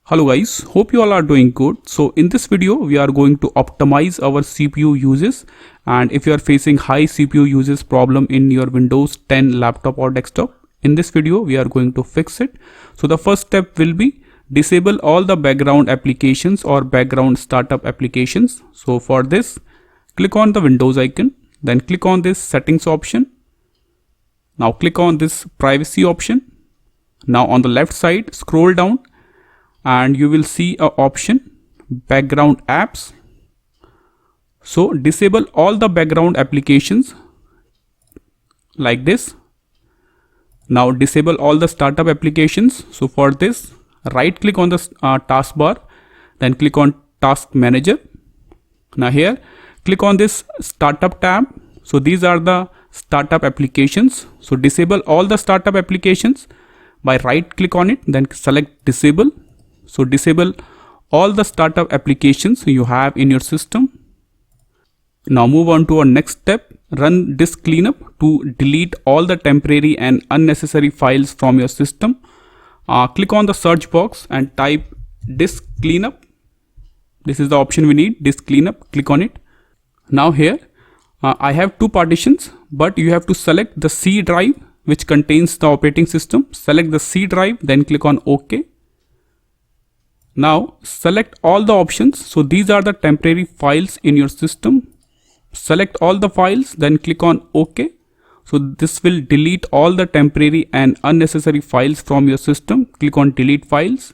Hello guys, hope you all are doing good. So in this video we are going to optimize our CPU uses, and if you are facing high CPU uses problem in your Windows 10 laptop or desktop, in this video we are going to fix it. So the first step will be disable all the background applications or background startup applications. So for this, click on the Windows icon, then click on this settings option. Now click on this privacy option. Now on the left side, scroll down and you will see a option background apps. So disable all the background applications like this. Now disable all the startup applications. So for this, right click on the taskbar, then click on task manager. Now here click on this startup tab. So these are the startup applications. So disable all the startup applications by right click on it, then select disable. So disable all the startup applications you have in your system. Now move on to our next step, run disk cleanup to delete all the temporary and unnecessary files from your system. Click on the search box and type disk cleanup. This is the option we need, disk cleanup, click on it. Now here I have two partitions, but you have to select the C drive which contains the operating system. Select the C drive, then click on OK. Now select all the options. So these are the temporary files in your system. Select all the files, then click on OK. So this will delete all the temporary and unnecessary files from your system. Click on delete files.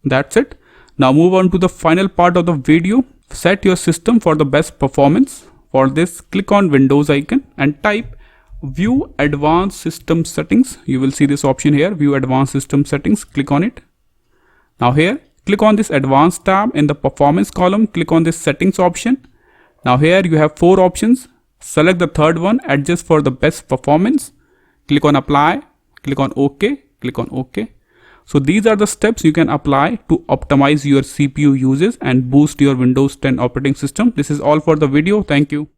That's it. Now move on to the final part of the video. Set your system for the best performance. For this, click on Windows icon and type View Advanced System Settings. You will see this option here, View Advanced System Settings. Click on it. Now here, click on this Advanced tab. In the Performance column, click on this Settings option. Now here you have four options. Select the third one, Adjust for the best performance. Click on Apply. Click on OK. Click on OK. So these are the steps you can apply to optimize your CPU uses and boost your Windows 10 operating system. This is all for the video. Thank you.